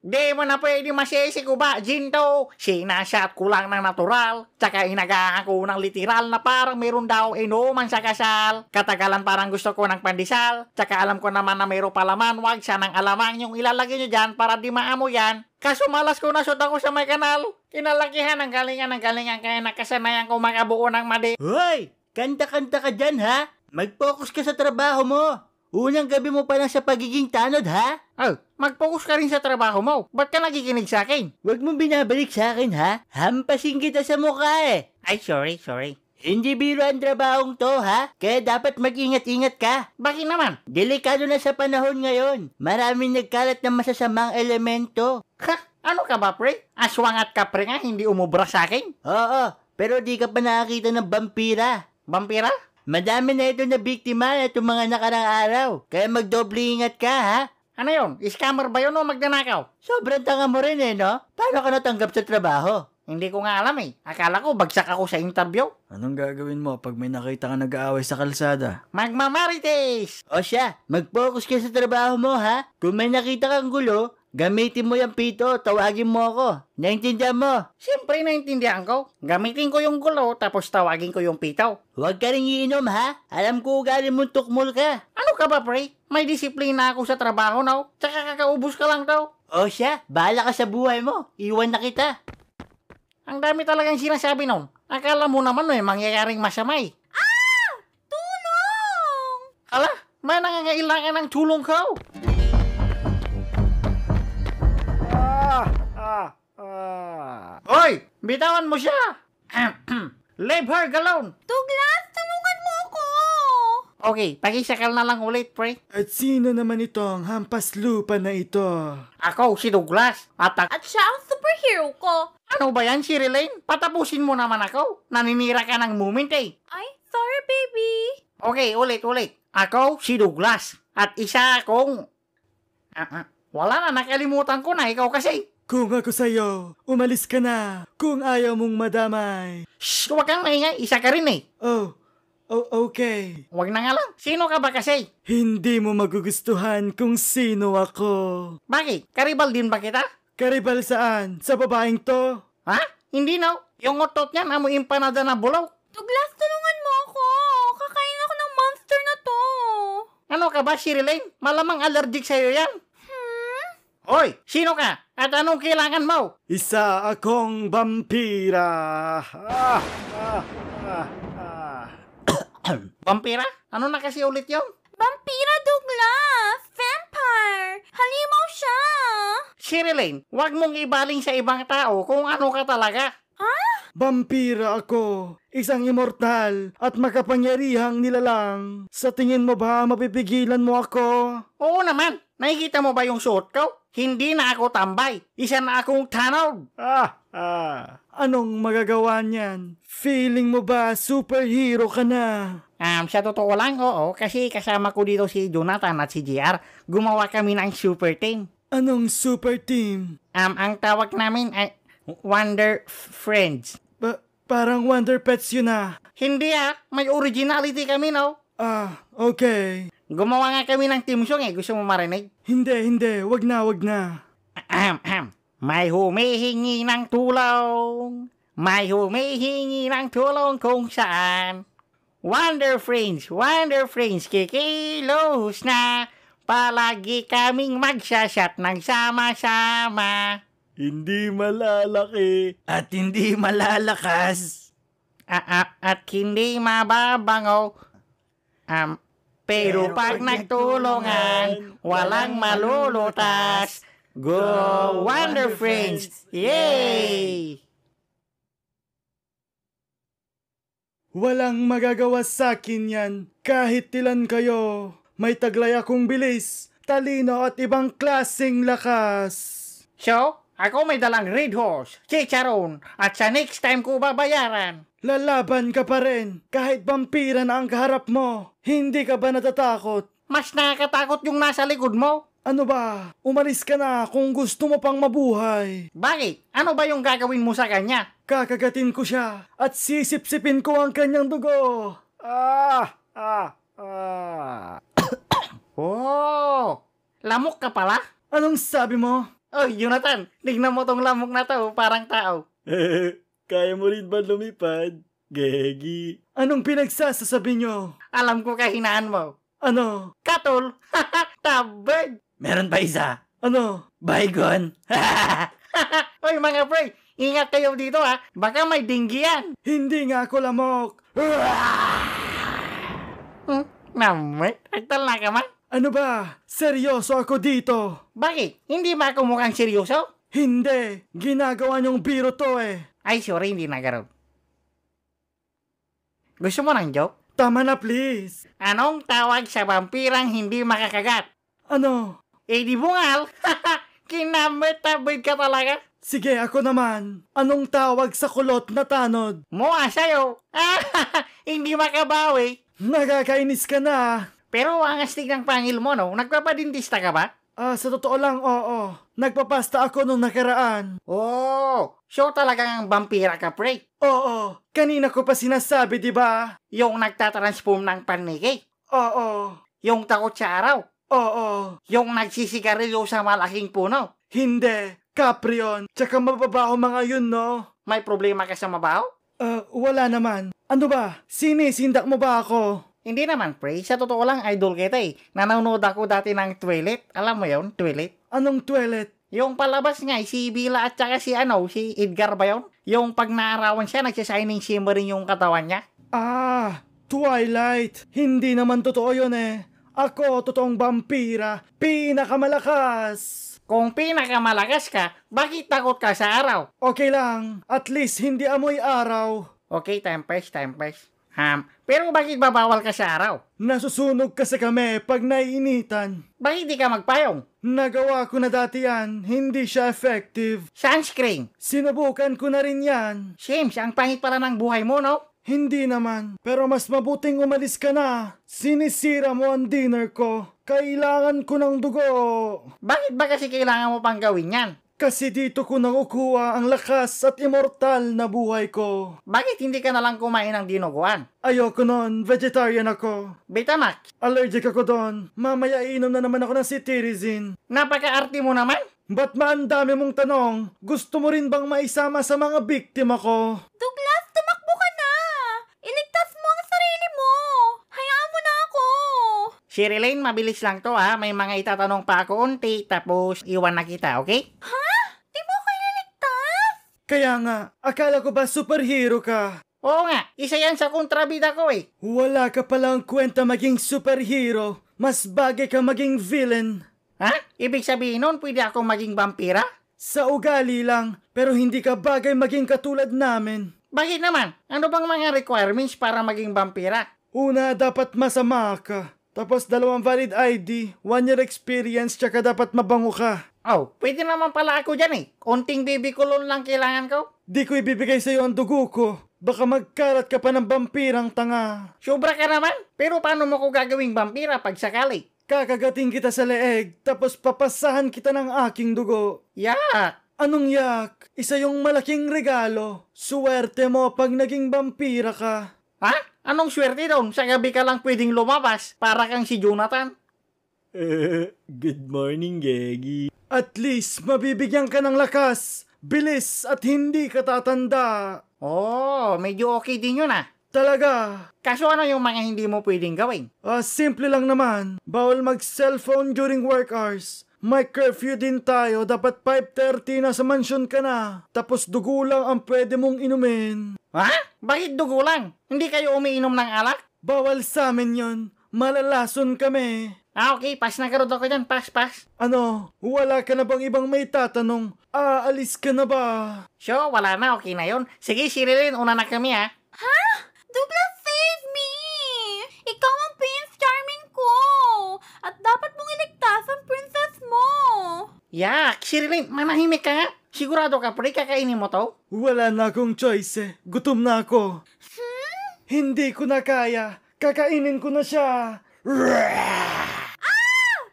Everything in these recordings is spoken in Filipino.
Di mo na pwede masisi ko ba, Ginto? Sinashot ko lang ng natural, tsaka inagahan ko ng literal na parang meron daw inuman sa kasal. Katagalan parang gusto ko ng pandesal, tsaka alam ko naman na meron palaman, wag sanang alamang yung ilalagay nyo dyan para di maamo yan. Kaso malas ko na shoot ako sa may kanal. Kinalakihan ng galingan kaya nakasanayan ko makabuo ng madi. Hoy! Kanta-kanta ka dyan, ha? Mag-focus ka sa trabaho mo. Unang gabi mo pa lang sa pagiging tanod, ha? Oh, mag-focus ka rin sa trabaho mo. Ba't ka nakikinig sa akin? Huwag mong binabalik sa akin, ha? Hampasin kita sa mukha, eh. Ay, sorry. Hindi biro ang trabahong to, ha? Kaya dapat mag-ingat-ingat ka. Bakit naman? Delikado na sa panahon ngayon. Maraming nagkalat ng masasamang elemento. Ha? Ano ka ba, pre? Aswang at kapre nga, hindi umubra sa akin? Oo, pero di ka pa nakakita ng vampira. Vampira? Madami na ito na biktima na itong mga nakarang araw. Kaya magdoble ingat ka, ha? Ano yun? Scammer ba yun o magnanakaw? Sobrang tanga mo rin, eh, no? Paano ka natanggap sa trabaho? Hindi ko nga alam eh. Akala ko bagsak ako sa interview. Anong gagawin mo pag may nakita ka nag-aaway sa kalsada? Magmamarites! O siya, mag-focus ka sa trabaho mo, ha? Kung may nakita kang gulo, gamitin mo yung pito, tawagin mo ako. Naintindihan mo? Siyempre naintindihan ko. Gamitin ko yung gulo tapos tawagin ko yung pitaw. Huwag ka rin iinom, ha? Alam ko ugali mong tukmol ka. Ano ka ba, pre? May disiplina ako sa trabaho, no? Tsaka kakaubos ka lang daw. O siya, bahala ka sa buhay mo. Iwan na kita. Ang dami talagang sinasabi nun. Akala mo naman may mangyayaring masama eh. Tulong! Hala, may nangangailangan ng tulong ko. Hoy, bitawan mo siya. Leave her alone. Douglas, tulungan mo ako! Okay, pakisakal na lang ulit, pre. At sino naman itong hampas lupa na ito? Ako, si Douglas. At siya ang superhero ko. Ano ba yan, si Relaine? Patapusin mo naman ako. Naninira ka ng moment eh. Ay, sorry baby. Okay, ulit. Ako, si Douglas. At isa akong... wala na, nakalimutan ko na. Ikaw kasi. Kung ako sa'yo, umalis ka na. Kung ayaw mong madamay. Shh, huwag kang maingay. Isa ka rin eh. Oh, okay. Huwag na nga lang. Sino ka ba kasi? Hindi mo magugustuhan kung sino ako. Bakit? Karibal din ba kita? Karibal saan? Sa babaeng to? Ha? Hindi na. Yung otot niyan, amoy empanada na bulaw. Douglas, tulungan mo ako. Kakain ako ng monster na to. Ano ka ba, si Relaine? Malamang allergic sa'yo yan. Hoy, sino ka? At anong kailangan mo? Isa akong vampira. Vampira? Ano na kasi ulit yun? Vampira, Douglas! Vampire! Halimaw siya! Si Relaine, huwag mong ibaling sa ibang tao kung ano ka talaga. Vampira ako. Isang immortal at makapangyarihang nilalang. Sa tingin mo ba mapipigilan mo ako? Oo naman. Nakikita mo ba yung suot ko? Hindi na ako tambay. Isa na akong tanod. Anong magagawa niyan? Feeling mo ba superhero ka na? Sa totoo lang, oo. Kasi kasama ko dito si Jonathan at si JR. Gumawa kami ng super team. Anong super team? Ang tawag namin ay Wonder Friends. Parang Wonder Pets yun ah. Hindi may originality kami, no? Okay. Gumawa nga kami ng team song eh. Gusto mo marinig? Hindi. Wag na. May humihingi ng tulong. May humihingi ng tulong kung saan. Wonder Friends, kikilos na. Palagi kaming magsashot ng sama-sama. Hindi malalaki at hindi malalakas. At hindi mababango. Pero pag nagtulungan, walang malulutas. Go Wonder Friends! Yay! Walang magagawa sa akin yan. Kahit ilan kayo, may taglay akong bilis, talino at ibang klaseng lakas. So, ako may dalang red horse, chicharon, at sa next time ko babayaran. Lalaban ka pa rin, kahit vampira na ang kaharap mo. Hindi ka ba natatakot? Mas nakakatakot yung nasa likod mo. Ano ba? Umalis ka na kung gusto mo pang mabuhay. Bakit? Ano ba yung gagawin mo sa kanya? Kakagatin ko siya at sisipsipin ko ang kanyang dugo. Oh, lamok ka pala? Anong sabi mo? Oy, Jonathan, tignan mo tong lamok na to, parang tao. Kaya mo rin ba lumipad? Gegi. Anong pinagsasasabi nyo? Alam ko kahinaan mo. Ano? Katol, tabad. Meron pa isa. Ano? Baygon. Oy mga pre, ingat kayo dito ha, baka may dinggi yan. Hindi nga ako lamok. Namit, agtal na ka man. Ano ba? Seryoso ako dito. Bakit? Hindi ba ako mukhang seryoso? Hindi. Ginagawa niyong biro to eh. Ay, sorry, hindi nagaroon. Gusto mo ng joke? Tama na please. Anong tawag sa vampirang hindi makakagat? Ano? Eh di bungal. Kinamit-tabid ka talaga. Sige ako naman. Anong tawag sa kulot na tanod? Mua sa'yo. Hindi makabawi. Nakakainis ka na. Pero ang astig ng pangil mo, no? Nagpapadintista ka ba? Sa totoo lang, oo. Nagpapasta ako nung nakaraan. Oh, so talagang vampira ka, pre. Oo. Kanina ko pa sinasabi, di ba? Yung nagtatransform ng paniki. Oo. Yung takot sa araw. Oo. Yung nagsisigarilyo sa malaking puno. Hindi. Caprion. Tsaka mababaho mga yun, no? May problema ka sa mabaho? Wala naman. Ano ba? Sinisindak mo ba ako? Hindi naman, pre. Sa totoo lang, idol kita eh. Nanonood ako dati ng Twilight. Alam mo yun, Twilight? Anong toilet? Yung palabas nga, si Bila at saka si Edgar ba yun? Yung pag naarawan siya, nagsashining shimmering yung katawan niya. Twilight. Hindi naman totoo yun eh. Ako, totoong vampira. Pinakamalakas. Kung pinakamalakas ka, bakit takot ka sa araw? Okay lang. At least hindi amoy araw. Okay, time pass. Pero bakit babawal ka sa araw? Nasusunog kasi kami pag naiinitan. Bakit di ka magpayong? Nagawa ko na dati yan. Hindi siya effective. Sunscreen. Sinubukan ko na rin yan. James, ang pangit pala ng buhay mo, no? Hindi naman. Pero mas mabuting umalis ka na. Sinisira mo ang dinner ko. Kailangan ko ng dugo. Bakit ba kasi kailangan mo pang gawin yan? Kasi dito ko nakukuha ang lakas at immortal na buhay ko. Bakit hindi ka nalang kumain ng dinuguan? Ayoko nun. Vegetarian ako. Betamax, Allergic ako doon. Mamaya inom na naman ako ng cetirizine. napaka-arte mo naman. Ba't ang dami mong tanong? Gusto mo rin bang maisama sa mga biktima ko? Douglas, tumakbo ka na! Iligtas mo ang sarili mo! Hayaan mo na ako! Sherilyn, mabilis lang to ha. May mga itatanong pa ako unti, tapos iwan na kita, okay? Di mo ko ililigtas! Kaya nga, akala ko ba superhero ka? Oo nga, isa yan sa kontrabida ko eh. Wala ka palang kwenta maging superhero. Mas bagay ka maging villain. Ha? Ibig sabihin nun, pwede akong maging vampira? Sa ugali lang, pero hindi ka bagay maging katulad namin. Bakit naman? Ano bang mga requirements para maging vampira? Una, dapat masama ka. Tapos 2 valid ID, 1 year experience, tsaka dapat mabango ka. Oh, pwede naman pala ako dyan eh. Konting baby kulon lang kailangan ko. Di ko ibibigay sa'yo ang dugo ko. Baka magkalat ka pa ng vampirang tanga. Sobra ka naman. Pero paano mo ko gagawing vampira pag sakali? Kakagating kita sa leeg, tapos papasahan kita ng aking dugo. Yak! Anong yak? Isa yung malaking regalo. Suwerte mo pag naging vampira ka. Ha? Anong swerte doon? Sa gabi ka lang pwedeng lumabas para kang si Jonathan? Good morning, Gegi. At least, mabibigyan ka ng lakas, bilis at hindi ka tatanda. Oh, medyo okay din yun ah. Talaga. Kaso ano yung mga hindi mo pwedeng gawin? Simple lang naman. Bawal mag-cellphone during work hours. May curfew din tayo. Dapat 5:30 na sa mansyon ka na. Tapos dugo lang ang pwede mong inumin. Ha? Bakit dugo lang? Hindi kayo umiinom ng alak? Bawal sa amin yon. Malalason kami. Okay, pass na karod ako dyan. Pass. Ano? Wala ka na bang ibang may tatanong? Aalis ka na ba? So, wala na. Okay na yun. Sige, Sherilyn, una na kami ha. Douglas, save me! Ikaw ang Prince Charming ko! At dapat mong iligtas ang princess mo! Yak, Sherilyn, manahimik ka nga. Sigurado ka pre, kakainin mo to? Wala na akong choice eh. Gutom na ako. Hindi ko na kaya. Kakainin ko na siya.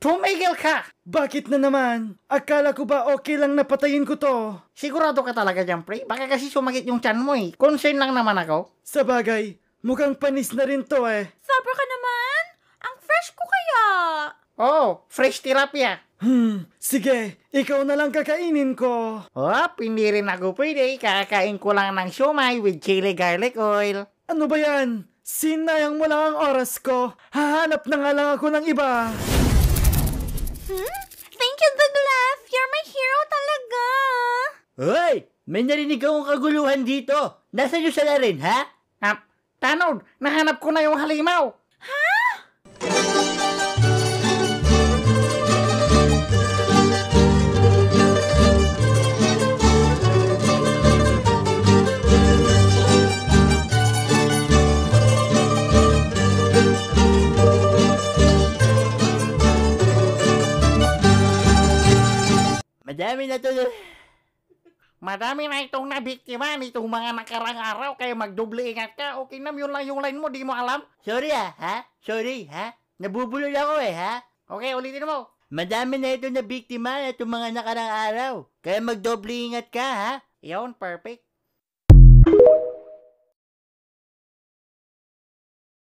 Tumigil ka! Bakit na naman? Akala ko ba okay lang na patayin ko to? Sigurado ka talaga dyan, pre? Baka kasi sumagit yung tiyan mo eh. Concern lang naman ako. Sa bagay, mukhang panis na rin to eh. Sobra ka naman! Ang fresh ko kaya! Oh, fresh tilapia. Sige, ikaw na lang kakainin ko. Hop, hindi rin ako pwede. Kakain ko lang ng siomay with chili garlic oil. Ano ba yan? Sinayang mo lang ang oras ko. Hahanap na nga lang ako ng iba. Thank you, Douglas. You're my hero talaga. Hoy! May narinig akong kaguluhan dito. Nasaan yung salarin, ha? Tanod, nahanap ko na yung halimaw. Madami na to. Madami na itong nabiktima nitong mga nakarang araw, kaya magdoble ingat ka. Okay na, yun lang yung line mo, di mo alam. Sorry ha? Sorry ha? Nabubulol ako ha? Okay, ulitin mo. Madami na ito na biktima na itong mga nakarang araw. Kaya magdoble ingat ka ha? Yun, perfect.